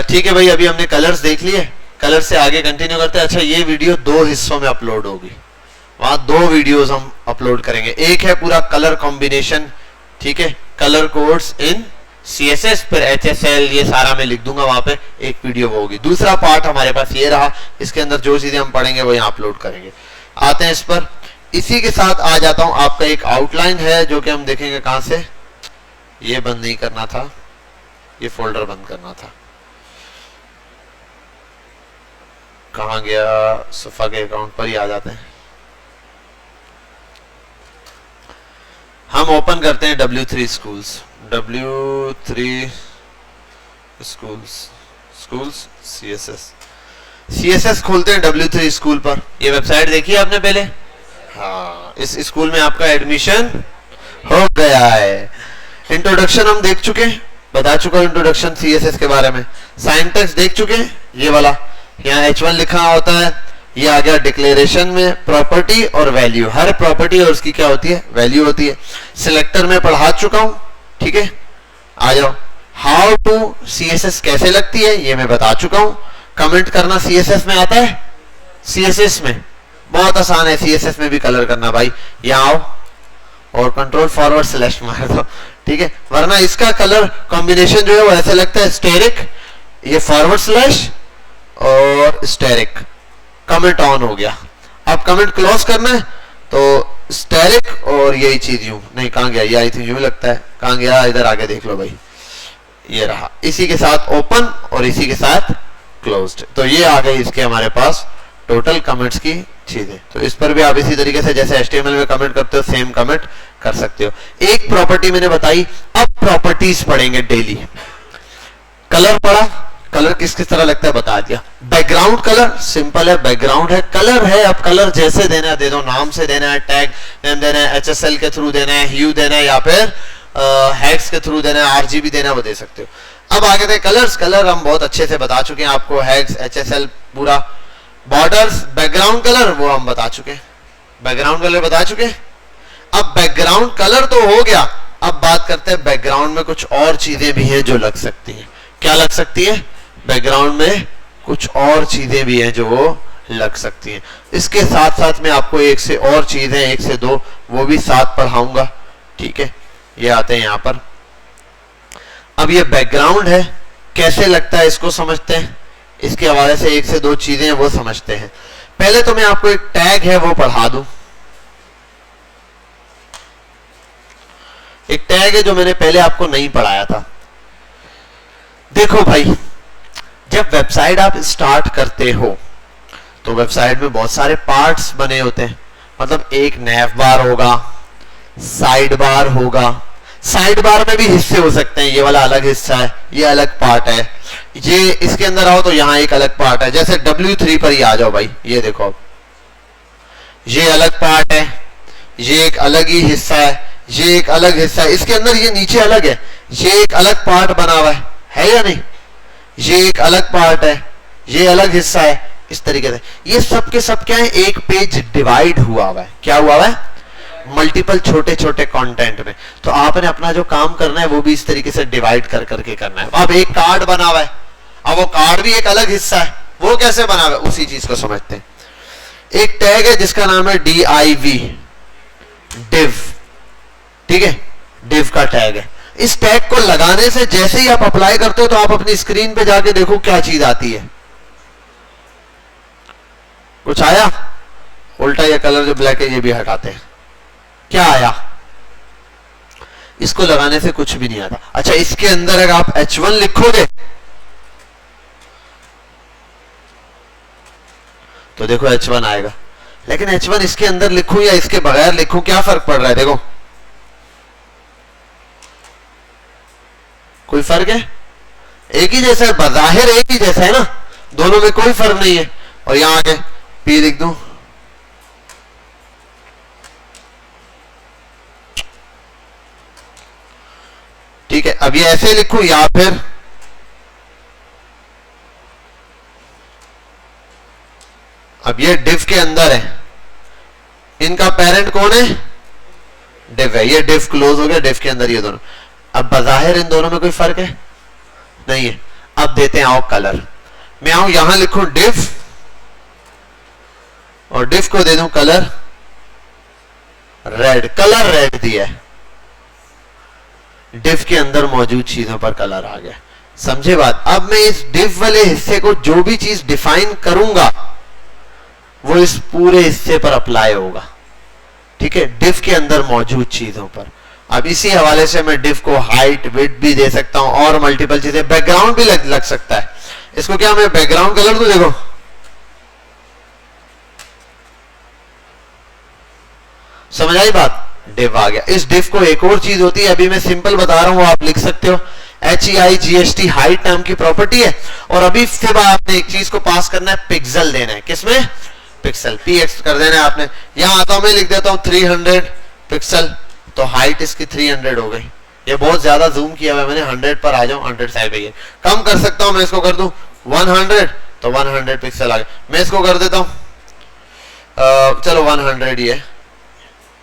ठीक है भाई, अभी हमने कलर्स देख लिए, कलर से आगे कंटिन्यू करते हैं। अच्छा, ये वीडियो 2 हिस्सों में अपलोड होगी, वहां 2 वीडियोस हम अपलोड करेंगे। एक है पूरा कलर कॉम्बिनेशन, ठीक है, कलर कोड्स इन CSS, फिर HSL, ये सारा मैं लिख दूंगा वहां पे, एक वीडियो वो होगी। दूसरा पार्ट हमारे पास ये रहा, इसके अंदर जो चीजें हम पढ़ेंगे वो यहाँ अपलोड करेंगे। आते हैं इस पर, इसी के साथ आ जाता हूं, आपका एक आउटलाइन है जो कि हम देखेंगे कहां से। ये बंद नहीं करना था, ये फोल्डर बंद करना था, कहां गया, सफा के अकाउंट पर ही आ जाते हैं। हम ओपन करते हैं W3 schools, W3 schools CSS खोलते हैं W3 स्कूल पर। ये वेबसाइट देखी है आपने पहले? हाँ, इस स्कूल में आपका एडमिशन हो गया है। इंट्रोडक्शन हम देख चुके हैं, बता चुका हूं इंट्रोडक्शन CSS के बारे में। सिंटैक्स देख चुके हैं, ये वाला यहाँ H1 लिखा होता है, ये आ गया डिक्लेरेशन में प्रॉपर्टी और वैल्यू, हर प्रॉपर्टी और उसकी क्या होती है, वैल्यू होती है। सिलेक्टर में पढ़ा चुका हूं, ठीक है, आ जाओ। हाउ टू CSS कैसे लगती है ये मैं बता चुका हूं। कमेंट करना CSS में आता है, CSS में बहुत आसान है, CSS में भी कलर करना भाई। यहाँ आओ और कंट्रोल फॉरवर्ड स्लैश मार दो, ठीक है, वरना इसका कलर कॉम्बिनेशन जो है वो ऐसे लगता है स्टेरिक, ये फॉरवर्ड स्लैश और स्टेरिक। कमेंट ऑन हो गया, अब कमेंट क्लोज करना है तो स्टेरिक और यही चीज यूं, नहीं कहां गया, ये आई थी यूं लगता है, कहां गया, इधर आगे देख लो भाई, ये रहा, इसी के साथ ओपन और इसी के साथ क्लोज्ड। तो ये आ गई इसके हमारे पास टोटल कमेंट्स की चीजें। तो इस पर भी आप इसी तरीके से जैसे HTML में कमेंट करते हो सेम कमेंट कर सकते हो। एक प्रॉपर्टी मैंने बताई, अब प्रॉपर्टीज पढ़ेंगे डेली। कलर पढ़ा, कलर किस किस तरह लगता है बता दिया। बैकग्राउंड कलर सिंपल है, बैकग्राउंड है, कलर है, अब कलर जैसे देना है दे दो, नाम से देना है, टैग नेम देना है, HSL के थ्रू देना है, ह्यू देना है, या फिर हैक्स के थ्रू देना है, RGB देना है, वो दे सकते हो। अब आगे थे कलर्स, कलर हम बहुत अच्छे से बता चुके हैं आपको, हैक्स HSL पूरा। बॉर्डर्स, बैकग्राउंड कलर वो हम बता चुके हैं, बैकग्राउंड कलर बता चुके हैं। अब बैकग्राउंड कलर तो हो गया, अब बात करते हैं बैकग्राउंड में कुछ और चीजें भी हैं जो लग सकती हैं। क्या लग सकती है? बैकग्राउंड में कुछ और चीजें भी हैं जो लग सकती हैं। इसके साथ साथ में आपको एक से और चीजें, एक से दो, वो भी साथ पढ़ाऊंगा, ठीक है। ये आते हैं यहां पर, अब ये बैकग्राउंड है, कैसे लगता है इसको समझते हैं, इसके हवाले से एक से दो चीजें वो समझते हैं। पहले तो मैं आपको एक टैग है वो पढ़ा दूं। एक टैग है जो मैंने पहले आपको नहीं पढ़ाया था। देखो भाई, जब वेबसाइट आप स्टार्ट करते हो तो वेबसाइट में बहुत सारे पार्ट्स बने होते हैं, मतलब एक नैव बार होगा, साइड बार होगा, साइड बार में भी हिस्से हो सकते हैं, ये वाला अलग हिस्सा है, ये अलग पार्ट है, ये इसके अंदर आओ तो यहाँ एक अलग पार्ट है। जैसे W3 पर ही आ जाओ भाई, ये देखो, अब ये अलग पार्ट है, ये एक अलग ही हिस्सा है, ये एक अलग हिस्सा है, इसके अंदर ये नीचे अलग है, ये एक अलग पार्ट बना हुआ है या नहीं, ये एक अलग पार्ट है, ये अलग हिस्सा है, इस तरीके से ये सब के सब क्या है, एक पेज डिवाइड हुआ है। क्या हुआ है? मल्टीपल छोटे छोटे कंटेंट में। तो आपने अपना जो काम करना है वो भी इस तरीके से डिवाइड कर करके करना है। अब एक कार्ड बना हुआ है, अब वो कार्ड भी एक अलग हिस्सा है, वो कैसे बना हुआ है उसी चीज को समझते हैं। एक टैग है जिसका नाम है div, div, ठीक है, div का टैग है। इस टैग को लगाने से जैसे ही आप अप्लाई करते हो तो आप अपनी स्क्रीन पे जाके देखो क्या चीज आती है। कुछ आया? उल्टा ये कलर जो ब्लैक है ये भी हटाते हैं, क्या आया? इसको लगाने से कुछ भी नहीं आता। अच्छा, इसके अंदर अगर आप H1 लिखोगे तो देखो H1 आएगा, लेकिन H1 इसके अंदर लिखूं या इसके बगैर लिखूं क्या फर्क पड़ रहा है? देखो, कोई फर्क है? एक ही जैसा है, बज़ाहिर एक ही जैसा है ना, दोनों में कोई फर्क नहीं है। और यहां आके P लिख दूं, ठीक है। अब ये ऐसे लिखूं या फिर अब ये div के अंदर है, इनका पेरेंट कौन है? div है, ये div क्लोज हो गया, div के अंदर ये दोनों। अब बज़ाहिर इन दोनों में कोई फर्क है? नहीं है। अब देते हैं आओ कलर। मैं आऊं यहां लिखूं div और div को दे दूं कलर रेड। कलर रेड दिया है, div के अंदर मौजूद चीजों पर कलर आ गया। समझे बात? अब मैं इस div वाले हिस्से को जो भी चीज डिफाइन करूंगा वो इस पूरे हिस्से पर अप्लाई होगा। ठीक है, div के अंदर मौजूद चीजों पर। अब इसी हवाले से मैं div को हाइट विड्थ भी दे सकता हूं और मल्टीपल चीजें, बैकग्राउंड भी लग सकता है। इसको क्या मैं बैकग्राउंड कलर दूं? देखो समझ आई बात? div आ गया। इस div को एक और चीज होती है, अभी मैं सिंपल बता रहा हूं, आप लिख सकते हो। HEIGHT हाइट नाम की प्रॉपर्टी है। और अभी इसके बाद आपने एक चीज को पास करना है, पिक्सल देना है। किसमें? पिक्सल, px कर देना है आपने। यहां आता हूं मैं, लिख देता हूं 300 पिक्सल, तो हाइट इसकी 300 हो गई। ये बहुत ज्यादा जूम किया हुआ है मैंने, 100 पर आ जाऊं, 100 साइड पे। कम कर सकता हूं मैं, इसको कर दूं 100, तो 100 पिक्सल आ गए। मैं इसको कर देता हूं चलो 100 ही है।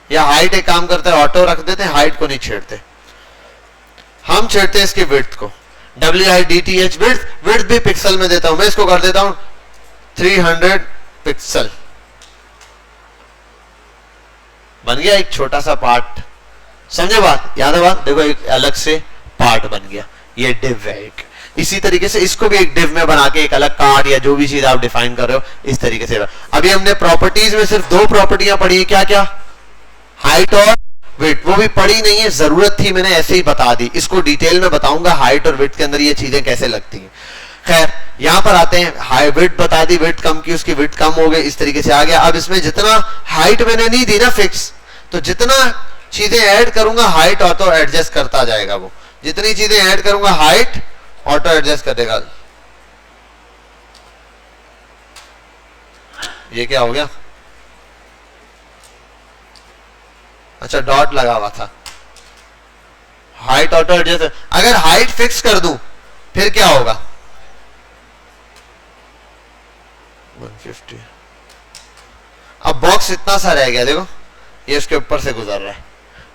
या हाइट एक काम करते हैं, ऑटो रख देते हैं, हाइट को नहीं छेड़ते, हम छेड़ते हैं इसकी विड्थ को। WIDTH विड्थ, विड्थ भी पिक्सल में देता हूं मैं, इसको कर देता हूं 300 पिक्सल। बन गया एक छोटा सा पार्ट। समझे बात? याद है बात? देखो एक अलग से पार्ट बन गया। ये div है एक। इसी तरीके से इसको भी एक div में बना के एक अलग कार्ड या जो भी चीज आप डिफाइन कर रहे हो इस तरीके से। अभी हमने प्रॉपर्टीज में सिर्फ 2 प्रॉपर्टियां पढ़ी है, क्या क्या? हाइट और विड्थ। वो भी पढ़ी नहीं है, जरूरत थी, मैंने ऐसे ही बता दी। इसको डिटेल में बताऊंगा हाइट और विड्थ के अंदर ये चीजें कैसे लगती हैं। खैर यहां पर आते हैं, हाई विड्थ बता दी, विड्थ कम की, उसकी विड्थ कम हो गई, इस तरीके से आ गया। अब इसमें जितना हाइट मैंने नहीं दी ना फिक्स, तो जितना चीजें ऐड करूंगा हाइट ऑटो एडजस्ट करता जाएगा। वो जितनी चीजें ऐड करूंगा हाइट ऑटो एडजस्ट करेगा। ये क्या हो गया? अच्छा डॉट लगा हुआ था। हाइट ऑटो एडजस्ट, अगर हाइट फिक्स कर दूं फिर क्या होगा? 150। अब बॉक्स इतना सा रह गया, देखो ये इसके ऊपर से गुजर रहा है।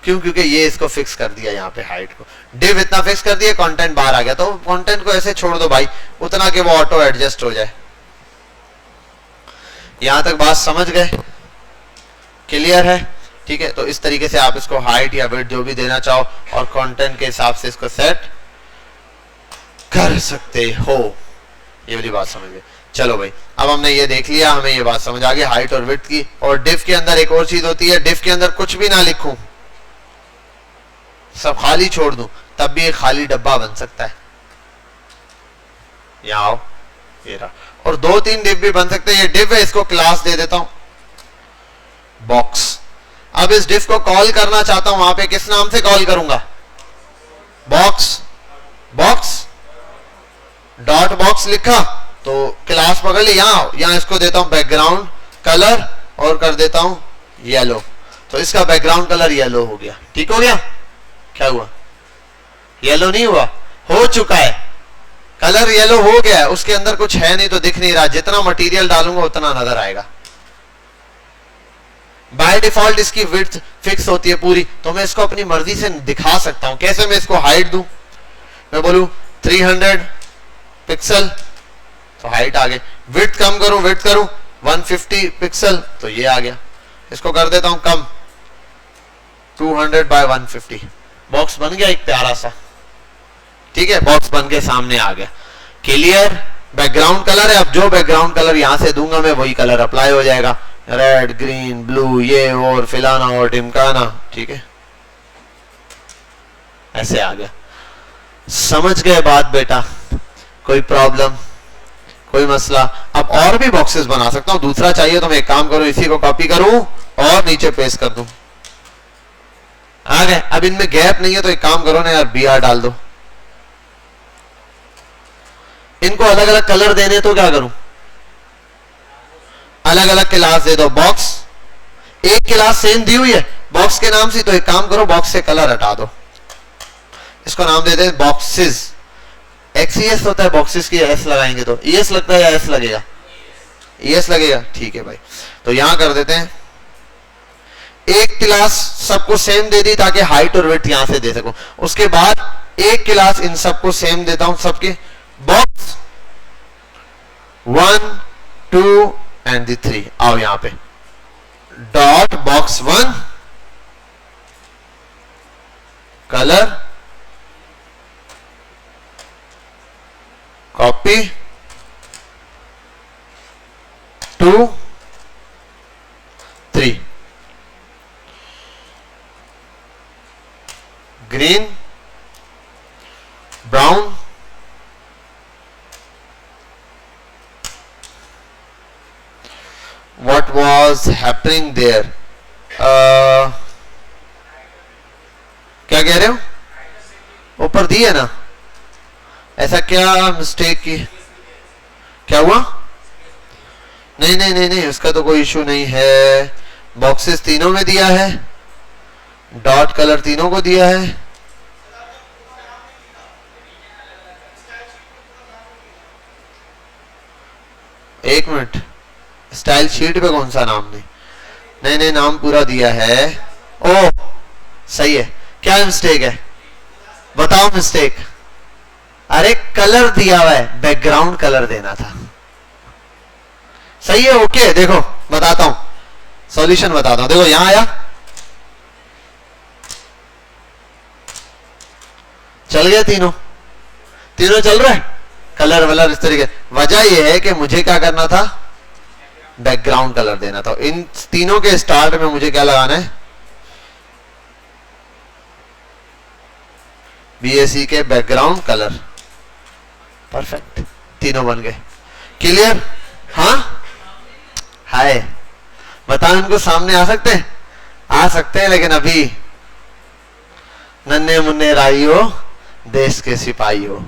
क्यों? क्योंकि ये इसको फिक्स कर दिया यहाँ पे हाइट को। div इतना फिक्स कर दिया, कंटेंट बाहर आ गया, तो कंटेंट को ऐसे छोड़ दो भाई, उतना कि वो ऑटो एडजस्ट हो जाए। यहां तक बात समझ गए? क्लियर है? ठीक है, तो इस तरीके से आप इसको हाइट या विड्थ जो भी देना चाहो और कंटेंट के हिसाब से इसको सेट कर सकते हो। ये वाली बात समझ गए? चलो भाई, अब हमने ये देख लिया, हमें ये बात समझ आ गई हाइट और विड्थ की। और div के अंदर एक और चीज होती है, div के अंदर कुछ भी ना लिखूं, सब खाली छोड़ दूं, तब भी एक खाली डब्बा बन सकता है। यहां आओ, ये रहा। और 2-3 div भी बन सकते हैं। ये div है, इसको क्लास दे देता हूं बॉक्स। अब इस div को कॉल करना चाहता हूं, वहां पे किस नाम से कॉल करूंगा? बॉक्स। बॉक्स डॉट बॉक्स लिखा तो क्लास पकड़ ली। यहां इसको देता हूं बैकग्राउंड कलर और कर देता हूं येलो, तो इसका बैकग्राउंड कलर येलो हो गया। ठीक हो गया? क्या हुआ? येलो नहीं हुआ, हो चुका है, कलर येलो हो गया है। उसके अंदर कुछ है नहीं तो दिख नहीं रहा, जितना मटेरियल डालूंगा उतना नजर आएगा। बाय डिफॉल्ट इसकी विड्थ फिक्स होती है पूरी, तो मैं इसको अपनी मर्जी से दिखा सकता हूं। कैसे? मैं इसको हाइट दूं, मैं बोलूं 300 पिक्सल, तो हाइट आ गई। विड्थ कम करूं, विड्थ करूं 150 पिक्सल, तो ये आ गया। इसको कर देता हूं कम, 200 बाय 150। बॉक्स बन गया एक प्यारा सा। ठीक है, बॉक्स बन के सामने आ गया। क्लियर? बैकग्राउंड कलर है, अब जो बैकग्राउंड कलर यहां से दूंगा मैं वही कलर अप्लाई हो जाएगा। रेड, ग्रीन, ब्लू, ये और फिलाना और टिमकाना। ठीक है, ऐसे आ गया। समझ गए बात बेटा? कोई प्रॉब्लम, कोई मसला? अब और भी बॉक्सेस बना सकता हूं। दूसरा चाहिए तो मैं एक काम करूं, इसी को कॉपी करूं और नीचे पेस्ट कर दूं। आ गए। अब इनमें गैप नहीं है तो एक काम करो ना यार, BR डाल दो। इनको अलग अलग कलर देने तो क्या करूं? अलग अलग क्लास दे दो। बॉक्स एक क्लास सेम दी हुई है बॉक्स के नाम से, तो एक काम करो बॉक्स से कलर हटा दो, इसको नाम दे दें बॉक्सेस। XES होता है बॉक्सेस की, एस लगाएंगे तो ES लगता है या एस लगेगा? ES लगेगा। ठीक है भाई, तो यहां कर देते हैं एक क्लास सबको सेम दे दी ताकि हाइट और विड्थ यहां से दे सकूं। उसके बाद एक क्लास इन सबको सेम देता हूं सबके। Box 1 2 and the 3। आओ यहां पे dot box 1 colour copy 2 3 green brown what was happening there क्या कह रहे हो ऊपर दी है ना ऐसा क्या मिस्टेक की क्या हुआ नहीं नहीं नहीं नहीं उसका तो कोई इशू नहीं है बॉक्सेस तीनों में दिया है डॉट कलर तीनों को दिया है एक मिनट स्टाइल शीट पे कौन सा नाम नहीं नहीं नहीं नाम पूरा दिया है ओ सही है क्या मिस्टेक है बताओ मिस्टेक अरे कलर दिया हुआ है बैकग्राउंड कलर देना था सही है ओके देखो बताता हूं सॉल्यूशन बताता हूं देखो यहां आया चल गया तीनों चल रहा है कलर वलर इस तरीके वजह यह है कि मुझे क्या करना था बैकग्राउंड कलर देना था इन तीनों के स्टार्ट में मुझे क्या लगाना है BAC के बैकग्राउंड कलर परफेक्ट तीनों बन गए क्लियर हाँ हाय बताओ इनको सामने आ सकते हैं लेकिन अभी नन्हे मुन्ने राइयो देश के सिपाही हो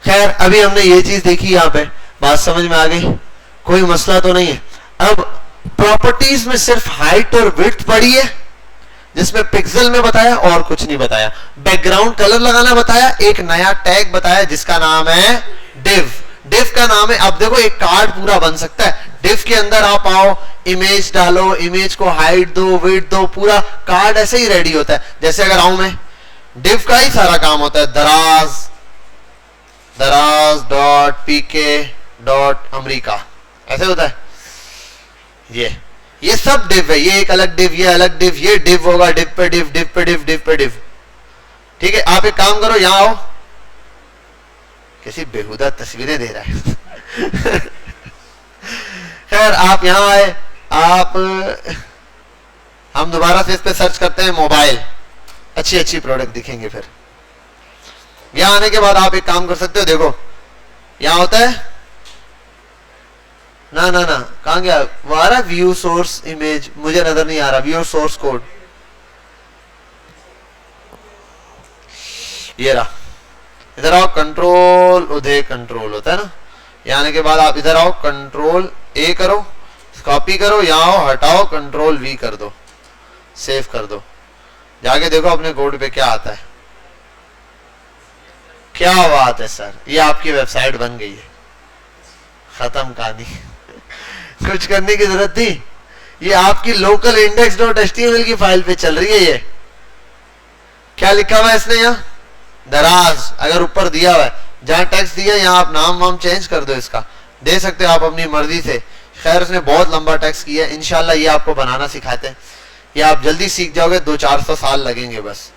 खैर अभी हमने ये चीज देखी यहां पे बात समझ में आ गई कोई मसला तो नहीं है अब प्रॉपर्टीज में सिर्फ हाइट और विड्थ पड़ी है जिसमें पिक्सल में बताया और कुछ नहीं बताया बैकग्राउंड कलर लगाना बताया एक नया टैग बताया जिसका नाम है div का नाम है अब देखो एक कार्ड पूरा बन सकता है div के अंदर आप आओ इमेज डालो इमेज को हाइट दो विड्थ दो पूरा कार्ड ऐसे ही रेडी होता है जैसे अगर आऊं मैं div का ही सारा काम होता है दराज डॉट pk डॉट अमरीका ऐसे होता है ये सब div है ये एक अलग div ये अलग div ये div होगा div पे div ठीक है आप एक काम करो यहां आओ कैसी बेहुदा तस्वीरें दे रहा है खैर आप यहां आए आप हम दोबारा से इस पे सर्च करते हैं मोबाइल अच्छी प्रोडक्ट दिखेंगे फिर यहां आने के बाद आप एक काम कर सकते हो देखो यहां होता है ना कहां गया वो आ रहा व्यू सोर्स इमेज मुझे नजर नहीं आ रहा व्यू सोर्स कोड ये रहा इधर आओ कंट्रोल उधर कंट्रोल होता है ना यहाँ आने के बाद आप इधर आओ कंट्रोल ए करो कॉपी करो यहाँ आओ हटाओ कंट्रोल वी कर दो सेव कर दो जाके देखो अपने कोड पे क्या आता है क्या बात है सर ये आपकी वेबसाइट बन गई है खत्म कहानी कुछ करने की जरूरत थी ये आपकी लोकल index.html की फाइल पे चल रही है ये क्या लिखा हुआ है इसने यहाँ दराज अगर ऊपर दिया हुआ है जहां टेक्स्ट दिया यहाँ आप नाम वाम चेंज कर दो इसका दे सकते हो आप अपनी मर्जी से खैर उसने बहुत लंबा टेक्स्ट किया है इंशाल्लाह ये आपको बनाना सिखाते हैं ये आप जल्दी सीख जाओगे 200-400 साल लगेंगे बस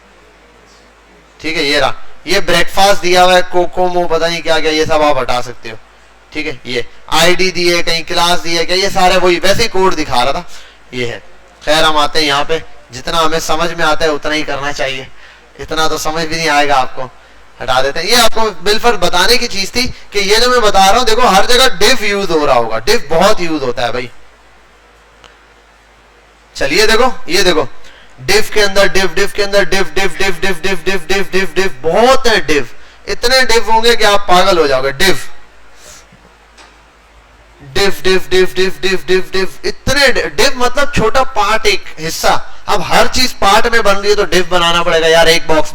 ठीक है ये रहा ये ब्रेकफास्ट दिया हुआ है कोकोमो पता नहीं क्या क्या ये सब आप हटा सकते हो ठीक है ये आईडी दिए कहीं क्लास दिए क्या ये सारे वही वैसे ही कोड दिखा रहा था ये है खैर हम आते हैं यहाँ पे जितना हमें समझ में आता है उतना ही करना चाहिए इतना तो समझ भी नहीं आएगा आपको हटा देते हैं ये आपको बिल्कुल बताने की चीज थी कि ये जो मैं बता रहा हूं देखो हर जगह div यूज हो रहा होगा div बहुत यूज होता है भाई चलिए देखो ये देखो div के अंदर div के अंदर div बहुत है div इतने div होंगे कि आप पागल हो जाओगे div इतने div मतलब छोटा पार्ट एक हिस्सा अब हर चीज पार्ट में बन रही है तो div बनाना पड़ेगा यार एक बॉक्स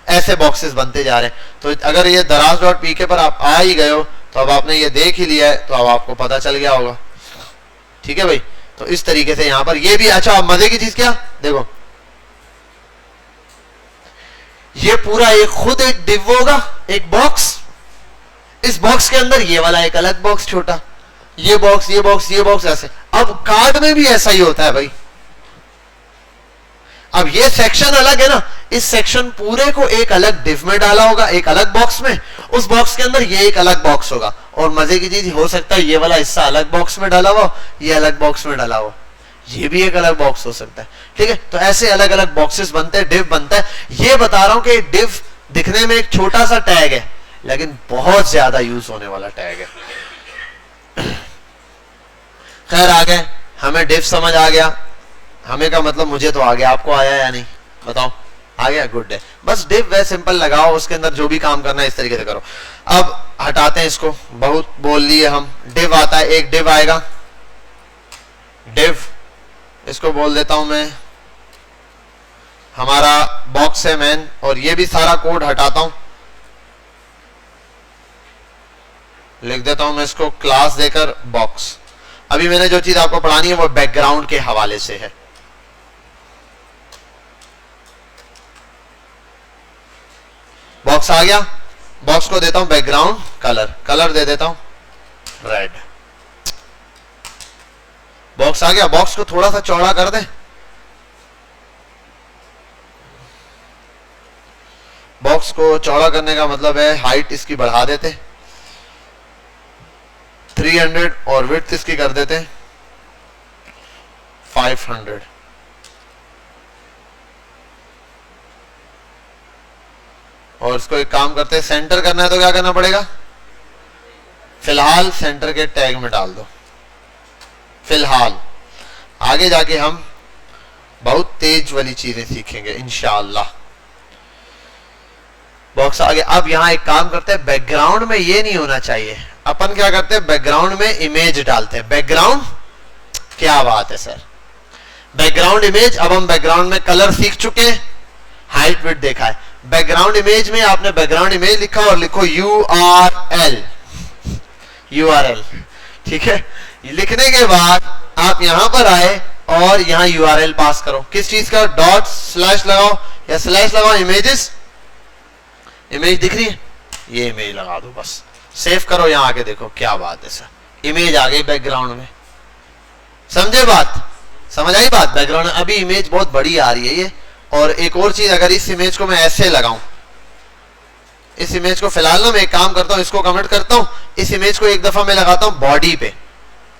ऐसे बॉक्सेस बनते जा रहे हैं तो अगर ये दराज.pk पर आप आ ही गए हो तो अब आपने ये देख ही लिया है तो अब आपको पता चल गया होगा ठीक है भाई तो इस तरीके से यहां पर ये भी अच्छा मजे की चीज क्या देखो ये पूरा एक खुद एक div होगा एक बॉक्स इस बॉक्स के अंदर ये वाला एक अलग बॉक्स छोटा, ये बॉक्स ये बॉक्स ये बॉक्स ऐसे। अब कार्ड में भी ऐसा ही होता है भाई। अब ये सेक्शन अलग है ना, इस सेक्शन पूरे को एक अलग डिव में डाला होगा, एक अलग बॉक्स में, उस बॉक्स के अंदर ये एक अलग बॉक्स होगा। और मजे की चीज हो सकता है ये वाला हिस्सा अलग बॉक्स में डाला हुआ, ये अलग बॉक्स में डाला हुआ, ये भी एक अलग बॉक्स हो सकता है। ठीक है, तो ऐसे अलग अलग बॉक्सेस बनते हैं, डिव बनता है। ये बता रहा हूं कि डिव दिखने में एक छोटा सा टैग है, लेकिन बहुत ज्यादा यूज होने वाला टैग है। खैर आ गए, हमें डिव समझ आ गया। हमें का मतलब मुझे तो आ गया, आपको आया या नहीं बताओ? आ गया, गुड है। बस डिव वे सिंपल लगाओ, उसके अंदर जो भी काम करना है इस तरीके से करो। अब हटाते हैं इसको, बहुत बोल लिए हम। डिव आता है, एक डिव आएगा, डिव इसको बोल देता हूं मैं हमारा बॉक्स है मैन, और ये भी सारा कोड हटाता हूं, लिख देता हूं मैं इसको क्लास देकर बॉक्स। अभी मैंने जो चीज आपको पढ़ानी है वो बैकग्राउंड के हवाले से है। बॉक्स आ गया, बॉक्स को देता हूं बैकग्राउंड कलर, कलर दे देता हूं रेड। बॉक्स आ गया, बॉक्स को थोड़ा सा चौड़ा कर दे। बॉक्स को चौड़ा करने का मतलब है हाइट इसकी बढ़ा देते 300 और विड्थ इसकी कर देते 500। और इसको एक काम करते हैं, सेंटर करना है तो क्या करना पड़ेगा? फिलहाल सेंटर के टैग में डाल दो, फिलहाल। आगे जाके हम बहुत तेज वाली चीजें सीखेंगे इंशाअल्लाह। बॉक्स आगे। अब यहां एक काम करते हैं, बैकग्राउंड में ये नहीं होना चाहिए। अपन क्या करते हैं, बैकग्राउंड में इमेज डालते हैं। बैकग्राउंड, क्या बात है सर, बैकग्राउंड इमेज। अब हम बैकग्राउंड में कलर सीख चुके हैं, हाइट विड्थ देखा है। बैकग्राउंड इमेज में आपने बैकग्राउंड इमेज लिखा और लिखो URL, URL। ठीक है, लिखने के बाद आप यहां पर आए और यहां URL पास करो। किस चीज का? डॉट स्लैश लगाओ या स्लैश लगाओ, इमेजेस। इमेज दिख रही है, ये इमेज लगा दो बस, सेव करो। यहां आके देखो क्या बात है सर, इमेज आ गई बैकग्राउंड में। समझे बात? समझ आई बात? बैकग्राउंड अभी इमेज बहुत बड़ी आ रही है ये। और एक और चीज, अगर इस इमेज को मैं ऐसे लगाऊं, इस इमेज को फिलहाल ना मैं एक काम करता हूं, इसको कमेंट करता हूं, इस इमेज को एक दफा मैं लगाता हूं बॉडी पे।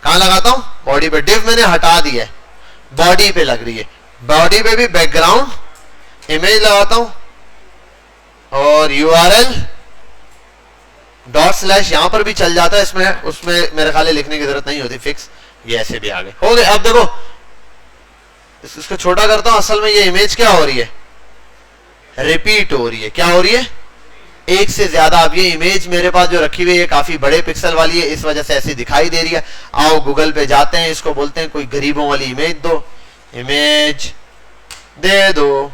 कहां लगाता हूं? बॉडी पे। डिव मैंने हटा दिया है, बॉडी पे लग रही है। बॉडी पे भी बैकग्राउंड इमेज लगाता हूं और URL डॉट स्लैश यहां पर भी चल जाता है, इसमें उसमें मेरे ख्याल लिखने की जरूरत नहीं होती, फिक्स। ये ऐसे भी आ गए, हो गए। अब देखो इसको छोटा करता हूं, असल में ये इमेज क्या हो रही है? रिपीट हो रही है। क्या हो रही है? एक से ज्यादा। अब ये इमेज मेरे पास जो रखी हुई है काफी बड़े पिक्सल वाली है, इस वजह से ऐसी दिखाई दे रही है। आओ गूगल पे जाते हैं, इसको बोलते हैं कोई गरीबों वाली इमेज दो, इमेज दे दो।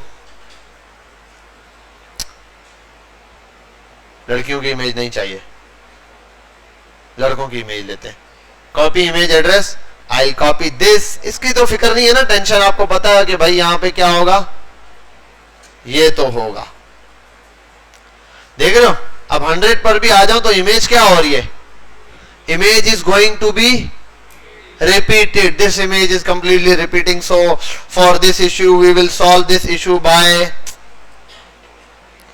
लड़कियों की इमेज नहीं चाहिए, लड़कों की इमेज लेते हैं। Copy image address, I copy this. इसकी तो फिक्र नहीं है ना, टेंशन। आपको पता है कि भाई यहां पे क्या होगा, ये तो होगा। देख रहे हो? अब 100 पर भी आ जाऊं तो इमेज क्या हो रही है? Image is going to be repeated. This image is completely repeating. So for this issue we will solve this issue by,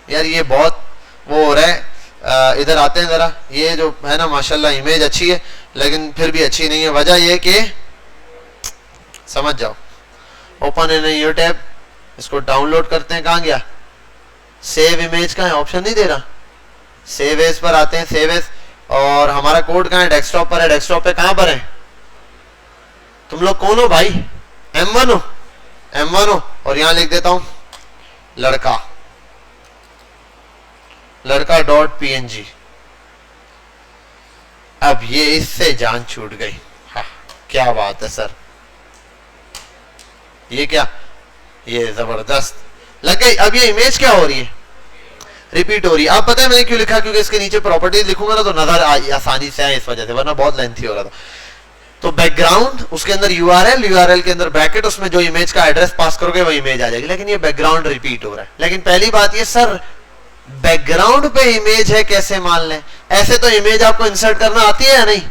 यार ये बहुत वो हो रहा है। इधर आते हैं जरा। ये जो है ना, माशाल्लाह इमेज अच्छी है लेकिन फिर भी अच्छी नहीं है। वजह ये कि समझ जाओ, ओपन इन न्यू टैब, इसको डाउनलोड करते हैं। कहां गया? सेव इमेज का है, ऑप्शन नहीं दे रहा। सेव एज पर आते हैं, सेव एज। और हमारा कोड कहां है? डेस्कटॉप पर है। डेस्कटॉप पे कहां पर है? तुम लोग कौन हो भाई? M1 हो? M1 हो। और यहां लिख देता हूं लड़का, लड़का डॉट PNG। अब ये इससे जान छूट गई। हाँ, क्या बात है सर, ये क्या, ये जबरदस्त लग गई। अब ये इमेज क्या हो रही है? रिपीट हो रही है। आप पता है मैंने क्यों लिखा? क्योंकि इसके नीचे प्रॉपर्टीज लिखूंगा ना तो नजर आसानी से आए, इस वजह से, वरना बहुत लेंथी हो रहा था। तो बैकग्राउंड, उसके अंदर URL के अंदर ब्रैकेट, उसमें जो इमेज का एड्रेस पास करोगे वो इमेज आ जाएगी। लेकिन ये बैकग्राउंड रिपीट हो रहा है। लेकिन पहली बात ये, सर बैकग्राउंड पे इमेज है कैसे मान लें? ऐसे तो इमेज आपको इंसर्ट करना आती है या नहीं?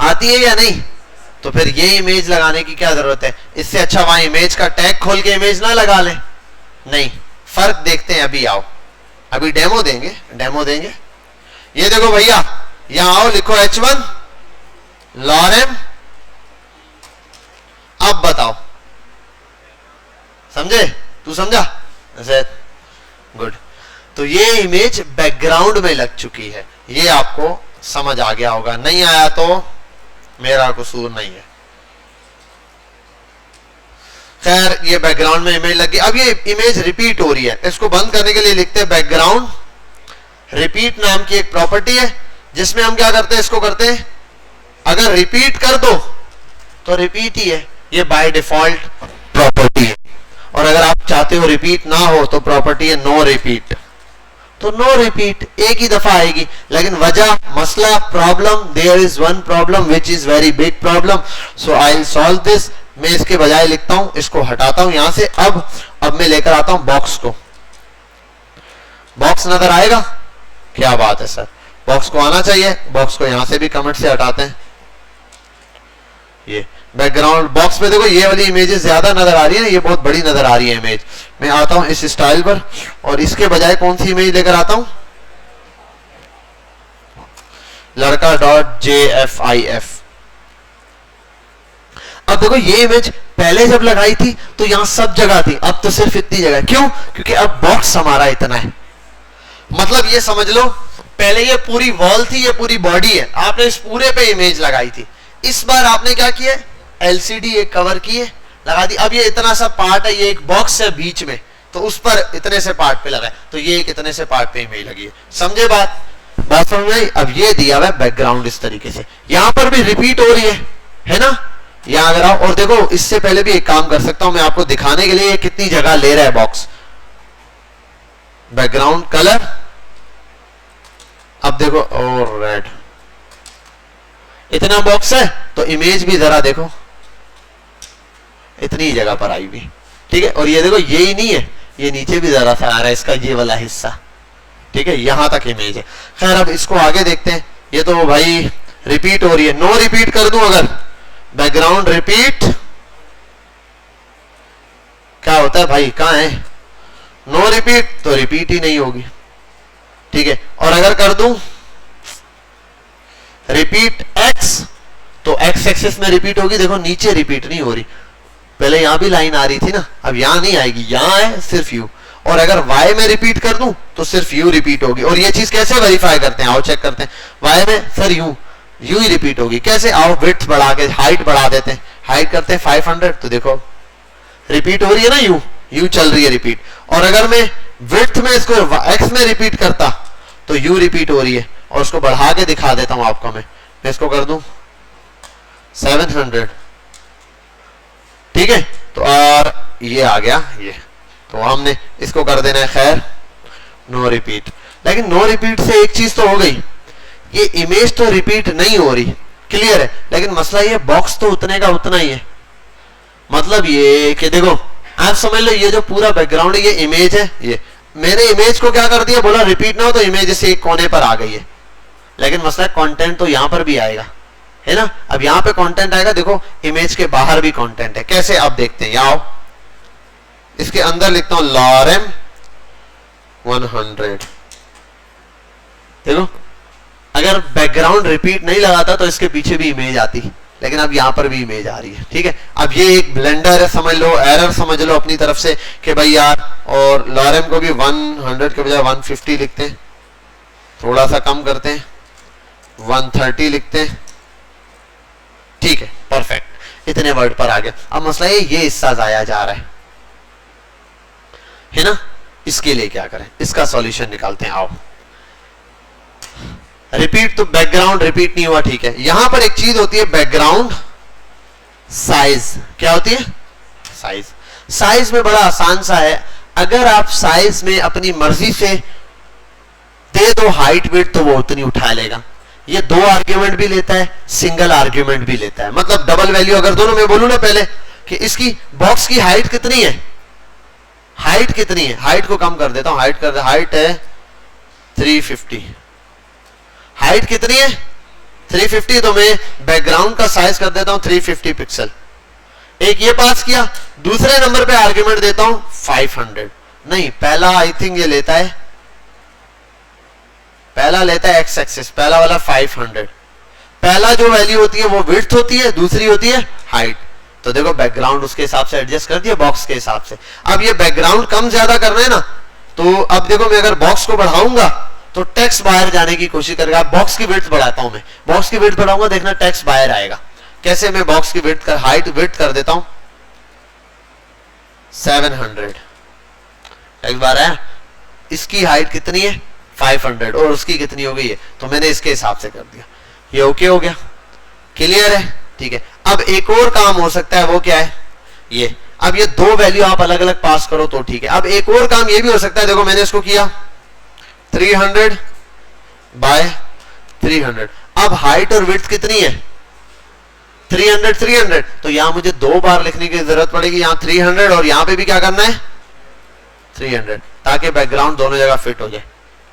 आती है या नहीं? तो फिर ये इमेज लगाने की क्या जरूरत है? इससे अच्छा वहां इमेज का टैग खोल के इमेज ना लगा लें। नहीं, फर्क देखते हैं। अभी आओ, अभी डेमो देंगे। ये देखो भैया, यहां आओ, लिखो H1 लॉरेम। अब बताओ, समझे? तू समझा? गुड। तो ये इमेज बैकग्राउंड में लग चुकी है, ये आपको समझ आ गया होगा। नहीं आया तो मेरा कसूर नहीं है। खैर, ये बैकग्राउंड में इमेज लगी। अब ये इमेज रिपीट हो रही है, इसको बंद करने के लिए लिखते हैं बैकग्राउंड रिपीट नाम की एक प्रॉपर्टी है, जिसमें हम क्या करते हैं, इसको करते हैं अगर रिपीट कर दो तो रिपीट ही है, ये बाय डिफॉल्ट प्रॉपर्टी है। और अगर आप चाहते हो रिपीट ना हो तो प्रॉपर्टी है नो रिपीट। तो नो रिपीट एक ही दफा आएगी। लेकिन वजह, मसला, problem, there is one problem which is very big problem, so I will solve this. मैं इसके बजाय लिखता हूं, इसको हटाता हूं यहां से। अब मैं लेकर आता हूं बॉक्स को। बॉक्स नजर आएगा? क्या बात है सर, बॉक्स को आना चाहिए। बॉक्स को यहां से भी कमेंट से हटाते हैं। ये बैकग्राउंड बॉक्स पे देखो, ये वाली इमेजेस ज्यादा नजर आ रही है ना, ये बहुत बड़ी नजर आ रही है इमेज। मैं आता हूं इस स्टाइल पर और इसके बजाय कौन सी इमेज लेकर आता हूं? लड़का.jfif। अब देखो, ये इमेज पहले जब लगाई थी तो यहां सब जगह थी, अब तो सिर्फ इतनी जगह। क्यों? क्योंकि अब बॉक्स हमारा इतना है। मतलब ये समझ लो, पहले ये पूरी वॉल थी, ये पूरी बॉडी है, आपने इस पूरे पे इमेज लगाई थी। इस बार आपने क्या किया? एलसीडी एक कवर की है, लगा दी। अब ये इतना सा पार्ट है, ये एक बॉक्स है बीच में, तो उस पर इतने से पार्ट पे लगा है, तो ये एक इतने से पार्ट पे इमेज लगी है। समझे बात समझ में आई? अब ये दिया हुआ है बैकग्राउंड इस तरीके से, यहां पर भी रिपीट हो रही है ना? यहां अगर आओ और देखो, इससे पहले भी एक काम कर सकता हूं मैं आपको दिखाने के लिए, ये कितनी जगह ले रहा है बॉक्स। बैकग्राउंड कलर, अब देखो, और रेड, इतना बॉक्स है तो इमेज भी जरा देखो, इतनी जगह पर आई भी। ठीक है, और ये देखो, ये ही नहीं है, ये नीचे भी जरा सा आ रहा है, इसका ये वाला हिस्सा। ठीक है, यहां तक इमेज है। खैर, अब इसको आगे देखते हैं। ये तो भाई रिपीट हो रही है। नो रिपीट कर दूं अगर, बैकग्राउंड रिपीट, क्या होता है भाई? कहां है? नो रिपीट तो रिपीट ही नहीं होगी। ठीक है, और अगर कर दूं रिपीट एक्स, तो एक्स एक्सिस में रिपीट होगी। देखो, नीचे रिपीट नहीं हो रही, पहले यहां भी लाइन आ रही थी ना, अब यहां नहीं आएगी, यहां है सिर्फ यू। और अगर वाई में रिपीट कर दूं तो सिर्फ यू रिपीट होगी। और ये चीज कैसे वेरीफाई करते हैं? आओ चेक करते हैं। वाई में सर यू ही रिपीट होगी। कैसे? आओ विड्थ बढ़ा के हाइट बढ़ा देते हैं, हाइट करते हैं 500, तो देखो रिपीट हो रही है ना, यू चल रही है रिपीट। और अगर मैं विड्थ में इसको एक्स में रिपीट करता तो यू रिपीट हो रही है। और उसको बढ़ा के दिखा देता हूं आपको। मैं इसको कर दूं 700। ठीक है, तो और ये आ गया ये, तो हमने इसको कर देना है खैर नो रिपीट। लेकिन नो रिपीट से एक चीज तो हो गई, ये इमेज तो रिपीट नहीं हो रही, क्लियर है। लेकिन मसला ये, बॉक्स तो उतने का उतना ही है। मतलब ये कि देखो, आप समझ लो, ये जो पूरा बैकग्राउंड है, ये इमेज है। ये मैंने इमेज को क्या कर दिया, बोला रिपीट ना हो, तो इमेज से एक कोने पर आ गई है। लेकिन मसला कंटेंट तो यहां पर भी आएगा, है ना? अब यहां पे कंटेंट आएगा। देखो, इमेज के बाहर भी कंटेंट है। कैसे? अब देखते हैं। यहाँ आओ, इसके अंदर लिखता हूं लॉरेम 100। देखो, अगर बैकग्राउंड रिपीट नहीं लगाता तो इसके पीछे भी इमेज आती, लेकिन अब यहां पर भी इमेज आ रही है। ठीक है, अब ये एक ब्लेंडर है, समझ लो, एरर समझ लो अपनी तरफ से कि भाई यार, और लॉरेम को भी 100 के बजाय 150 लिखते हैं, थोड़ा सा कम करते हैं, 130 लिखते हैं। ठीक है, परफेक्ट, इतने वर्ड पर आ गया। अब मसला ये हिस्सा जाया जा रहा है ना? इसके लिए क्या करें? इसका सॉल्यूशन निकालते हैं। आओ, रिपीट तो बैकग्राउंड रिपीट नहीं हुआ, ठीक है। यहां पर एक चीज होती है बैकग्राउंड साइज। क्या होती है? साइज। साइज में बड़ा आसान सा है, अगर आप साइज में अपनी मर्जी से दे दो हाइट विड्थ तो वो उतनी उठा लेगा। ये 2 आर्ग्यूमेंट भी लेता है, सिंगल आर्ग्यूमेंट भी लेता है। मतलब डबल वैल्यू अगर दोनों में बोलूं ना पहले कि इसकी बॉक्स की हाइट कितनी है, हाइट कितनी है, हाइट को कम कर देता हूं, हाइट है 350, हाइट कितनी है 350, तो मैं बैकग्राउंड का साइज कर देता हूं 350 पिक्सल। एक ये पास किया, दूसरे नंबर पे आर्ग्यूमेंट देता हूं 500, नहीं पहला आई थिंक ये लेता है, पहला लेता है एक्स एक्सिस, पहला वाला 500, पहला जो वैल्यू होती है वो विड्थ होती है, दूसरी होती है हाइट। तो देखो बैकग्राउंड उसके हिसाब से एडजस्ट कर दिया बॉक्स के हिसाब से। अब ये बैकग्राउंड कम ज्यादा करना है ना, तो अब देखो मैं अगर बॉक्स को बढ़ाऊंगा तो टेक्स्ट बाहर जाने की कोशिश करेगा। बॉक्स की विड्थ बढ़ाता हूं मैं, बॉक्स की विड्थ बढ़ाऊंगा, देखना टेक्स्ट बाहर आएगा। कैसे, मैं बॉक्स की विड्थ कर हाइट विड्थ कर देता हूं 700, टेक्स्ट बाहर आया। इसकी हाइट कितनी है 500 और उसकी कितनी हो गई है, तो मैंने इसके हिसाब से कर दिया। ये ओके हो गया, क्लियर है, ठीक है। अब एक और काम हो सकता है, वो क्या है, ये अब ये दो वैल्यू आप अलग अलग पास करो तो ठीक है। अब एक और काम ये भी हो सकता है, देखो मैंने इसको किया 300 बाय 300, अब हाइट और विड्थ कितनी है 300, तो यहां मुझे दो बार लिखने की जरूरत पड़ेगी, यहां 300 और यहां पे भी क्या करना है 300, ताकि बैकग्राउंड दोनों जगह फिट हो जाए,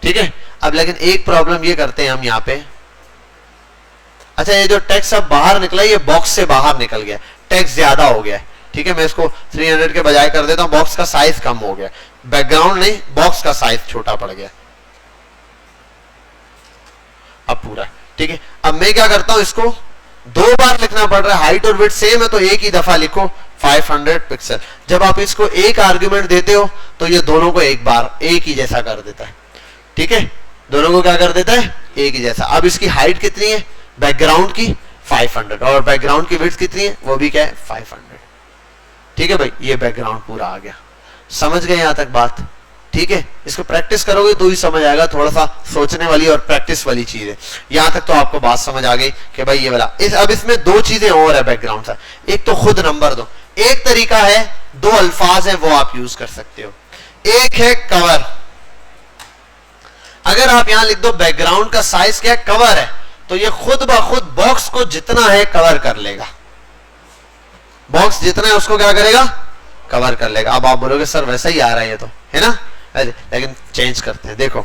ठीक है। अब लेकिन एक प्रॉब्लम ये करते हैं हम यहाँ पे, अच्छा ये जो टेक्स्ट अब बाहर निकला, ये बॉक्स से बाहर निकल गया, टेक्स्ट ज्यादा हो गया है, ठीक है। मैं इसको 300 के बजाय कर देता हूं, बॉक्स का साइज कम हो गया, बैकग्राउंड नहीं बॉक्स का साइज छोटा पड़ गया अब पूरा, ठीक है। अब मैं क्या करता हूं, इसको दो बार लिखना पड़ रहा है, हाइट और विड्थ सेम है तो एक ही दफा लिखो 500 पिक्सल। जब आप इसको एक आर्ग्यूमेंट देते हो तो ये दोनों को एक बार एक ही जैसा कर देता है, ठीक है, दोनों को क्या कर देता है एक ही जैसा। अब इसकी हाइट कितनी है बैकग्राउंड की 500 और बैकग्राउंड की विड्थ कितनी है, वो भी क्या है 500, ठीक है भाई। ये बैकग्राउंड पूरा आ गया, समझ गए यहां तक बात, ठीक है। इसको प्रैक्टिस करोगे तो ही समझ आएगा, थोड़ा सा सोचने वाली और प्रैक्टिस वाली चीज है। यहां तक तो आपको बात समझ आ गई कि भाई ये वाला अब इसमें दो चीजें और है बैकग्राउंड से, एक तो खुद नंबर दो, एक तरीका है, दो अल्फाज है वो आप यूज कर सकते हो, एक है कवर। अगर आप यहां लिख दो बैकग्राउंड का साइज क्या है कवर है, तो ये खुद ब खुद बॉक्स को जितना है कवर कर लेगा, बॉक्स जितना है उसको क्या करेगा कवर कर लेगा। अब आप बोलोगे सर वैसा ही आ रहा है ये तो, है ना, लेकिन चेंज करते हैं। देखो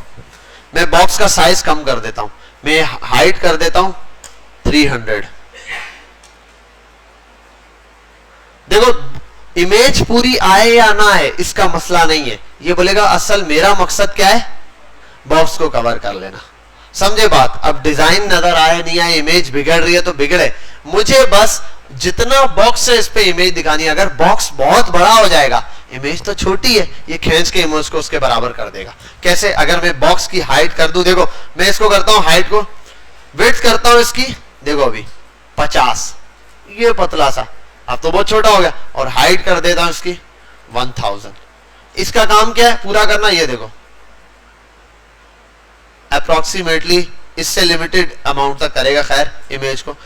मैं बॉक्स का साइज कम कर देता हूं, मैं हाइट कर देता हूं 300, देखो इमेज पूरी आए या ना आए इसका मसला नहीं है, ये बोलेगा असल मेरा मकसद क्या है बॉक्स को कवर कर लेना, समझे बात। अब डिजाइन नजर आए नहीं आए, इमेज बिगड़ रही है तो बिगड़े, मुझे बस जितना बॉक्स है इस पे इमेज दिखानी है। अगर बॉक्स बहुत बड़ा हो जाएगा, इमेज तो छोटी है, ये खींच के इमेज को उसके बराबर कर देगा। कैसे, अगर मैं बॉक्स की हाइट कर दूं, देखो मैं इसको करता हूं हाइट को, विड्थ करता हूं इसकी, देखो अभी 50, ये पतला सा, अब तो बहुत छोटा हो गया, और हाइट कर देता हूं इसकी 1000। इसका काम क्या है पूरा करना, ये देखो अप्रोक्सीमेटली इससे लिमिटेड अमाउंट तक करेगा खैर इमेज को,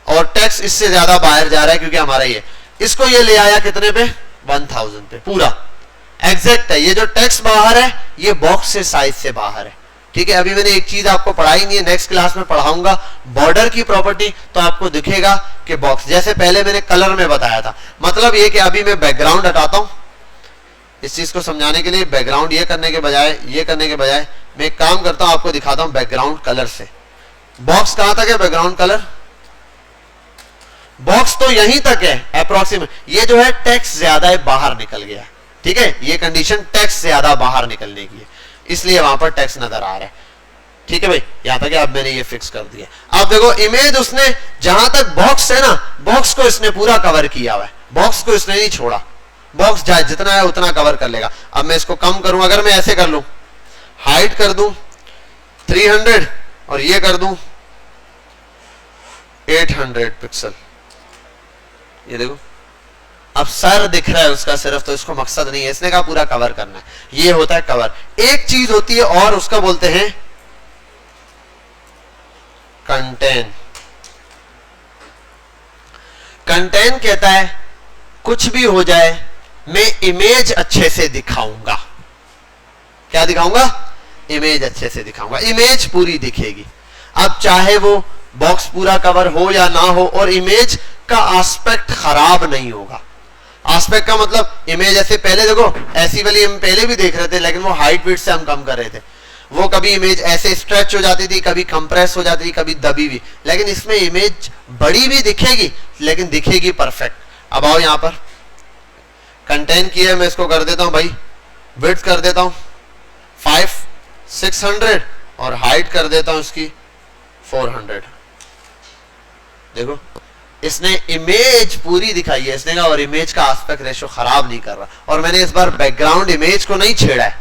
और टेक्स्ट इससे ज्यादा बाहर जा रहा है क्योंकि हमारा ये, इसको ये ले आया कितने पे 1000 पे, पूरा एग्जैक्ट है। ये जो टेक्स्ट बाहर है ये बॉक्स से साइज से बाहर है, ठीक है। अभी मैंने एक चीज आपको पढ़ाई नहीं है, नेक्स्ट क्लास में पढ़ाऊंगा बॉर्डर की प्रॉपर्टी, तो आपको दिखेगा कि बॉक्स, जैसे पहले मैंने कलर में बताया था, मतलब ये कि अभी मैं बैकग्राउंड हटाता हूं इस चीज को समझाने के लिए, बैकग्राउंड ये करने के बजाय मैं एक काम करता हूं, आपको दिखाता हूं बैकग्राउंड कलर से। बॉक्स कहां तक है बैकग्राउंड कलर, बॉक्स तो यहीं तक है अप्रोक्सीमेट, ये जो है टेक्स्ट ज्यादा है बाहर निकल गया, ठीक है, ये कंडीशन टेक्स्ट ज्यादा बाहर निकलने की है, इसलिए वहां पर टेक्स्ट नजर आ रहा है, ठीक है भाई। यहां तक अब मैंने ये फिक्स कर दिया। अब देखो इमेज उसने जहां तक बॉक्स है ना, बॉक्स को इसने पूरा कवर किया हुआ है, बॉक्स को इसने नहीं छोड़ा, बॉक्स जितना है उतना कवर कर लेगा। अब मैं इसको कम करूं, अगर मैं ऐसे कर लूं, हाइट कर दूं 300 और ये कर दूं 800 पिक्सल, ये देखो अब सर दिख रहा है उसका सिर्फ, तो इसको मकसद नहीं है, इसने कहा पूरा कवर करना है, ये होता है कवर। एक चीज होती है और उसका बोलते हैं कंटेन। कंटेन कहता है कुछ भी हो जाए मैं इमेज अच्छे से दिखाऊंगा, क्या दिखाऊंगा, इमेज अच्छे से दिखाऊंगा, इमेज पूरी दिखेगी। अब चाहे वो बॉक्स पूरा कवर हो या ना हो, और इमेज का एस्पेक्ट खराब नहीं होगा। एस्पेक्ट का मतलब इमेज ऐसे पहले देखो ऐसी वाली हम पहले भी देख रहे थे, लेकिन वो हाइट विड्थ से हम कम कर रहे थे। वो कभी इमेज ऐसे स्ट्रेच हो जाती थी, कभी कंप्रेस हो जाती थी, कभी दबी हुई। लेकिन इसमें इमेज बड़ी भी दिखेगी लेकिन दिखेगी परफेक्ट। अब आओ यहाँ पर कंटेंट की है, मैं इसको कर देता हूं भाई विड्थ कर देता हूं 600 और हाइट कर देता हूं इसकी 400। देखो इसने इमेज पूरी दिखाई है इसने कहा, और इमेज का एस्पेक्ट रेशो खराब नहीं कर रहा। और मैंने इस बार बैकग्राउंड इमेज को नहीं छेड़ा है,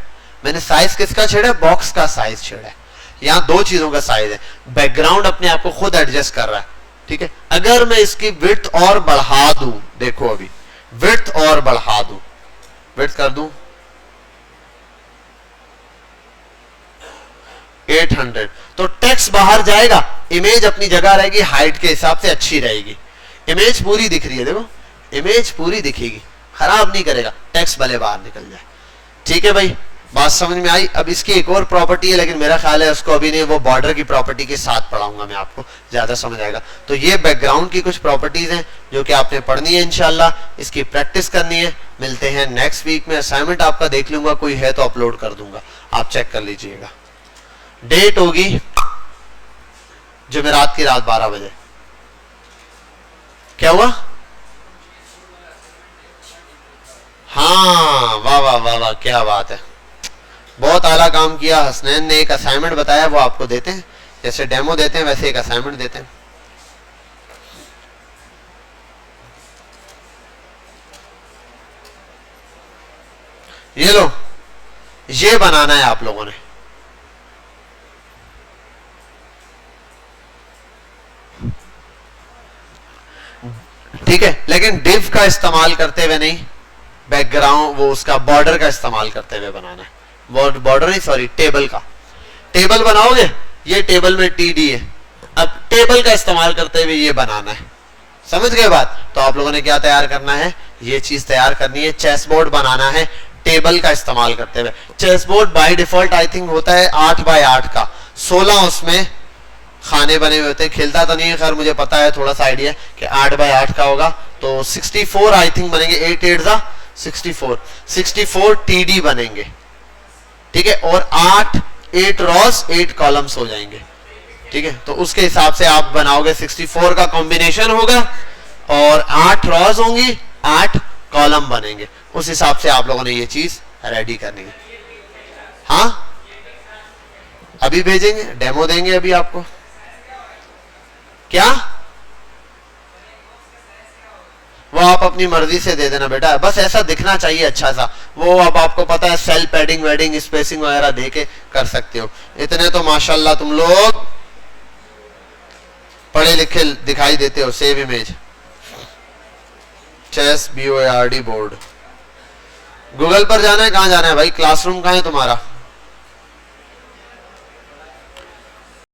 मैंने साइज किसका छेड़ा है, बॉक्स का साइज छेड़ा है। यहाँ दो चीजों का साइज है, बैकग्राउंड अपने आप को खुद एडजस्ट कर रहा है, ठीक है। अगर मैं इसकी विड्थ और बढ़ा दूं, देखो अभी विड्थ और बढ़ा दूं, विड्थ कर दूं 800, तो टेक्स्ट बाहर जाएगा, इमेज अपनी जगह रहेगी, हाइट के हिसाब से अच्छी रहेगी। इमेज पूरी दिख रही है, देखो इमेज पूरी दिखेगी, खराब नहीं करेगा, टेक्स्ट भले बाहर निकल जाए। ठीक है भाई, बात समझ में आई। अब इसकी एक और प्रॉपर्टी है, लेकिन मेरा ख्याल है उसको अभी नहीं, वो बॉर्डर की प्रॉपर्टी के साथ पढ़ाऊंगा मैं, आपको ज्यादा समझ आएगा। तो ये बैकग्राउंड की कुछ प्रॉपर्टीज हैं जो कि आपने पढ़नी है इंशाल्लाह, इसकी प्रैक्टिस करनी है। मिलते हैं नेक्स्ट वीक में, असाइनमेंट आपका देख लूंगा, कोई है तो अपलोड कर दूंगा, आप चेक कर लीजिएगा। डेट होगी जुमेरात की रात 12 बजे। क्या हुआ? हाँ, वाह वाह वाह वाह, क्या बात है, बहुत आला काम किया। हसनैन ने एक असाइनमेंट बताया, वो आपको देते हैं, जैसे डेमो देते हैं वैसे एक असाइनमेंट देते हैं। ये लो, ये बनाना है आप लोगों ने, ठीक है, लेकिन डिव का इस्तेमाल करते हुए नहीं, बैकग्राउंड वो उसका बॉर्डर का इस्तेमाल करते हुए बनाना है। बॉर्डर नहीं, सॉरी, टेबल का। टेबल बनाओगे, ये टेबल में टीडी है, अब टेबल का इस्तेमाल करते हुए ये बनाना है। समझ गए बात? तो आप लोगों ने क्या तैयार करना है, ये चीज तैयार करनी है, चेस बोर्ड बनाना है टेबल का इस्तेमाल करते हुए। Chess board by default I think होता है 8x8 का, 16 उसमें खाने बने हुए होते हैं। खेलता तो नहीं है, खैर मुझे पता है, थोड़ा सा आइडिया कि 8x8 का होगा, तो 64 आई थिंक बनेंगे, 8 8 जा 64 टीडी बनेंगे, ठीक है। और 8 रॉस 8 कॉलम्स हो जाएंगे, ठीक है। तो उसके हिसाब से आप बनाओगे, 64 का कॉम्बिनेशन होगा और 8 रॉस होंगी, 8 कॉलम बनेंगे। उस हिसाब से आप लोगों ने ये चीज रेडी करनी है। हाँ, अभी भेजेंगे, डेमो देंगे अभी आपको। क्या? वो आप अपनी मर्जी से दे देना बेटा, बस ऐसा दिखना चाहिए अच्छा सा। वो अब आपको पता है सेल पैडिंग वेडिंग स्पेसिंग वगैरह दे के कर सकते हो। इतने तो माशाल्लाह तुम लोग पढ़े लिखे दिखाई देते हो। Save image, chess BOARD board. Google पर जाना है, कहां जाना है भाई? क्लासरूम कहां है तुम्हारा?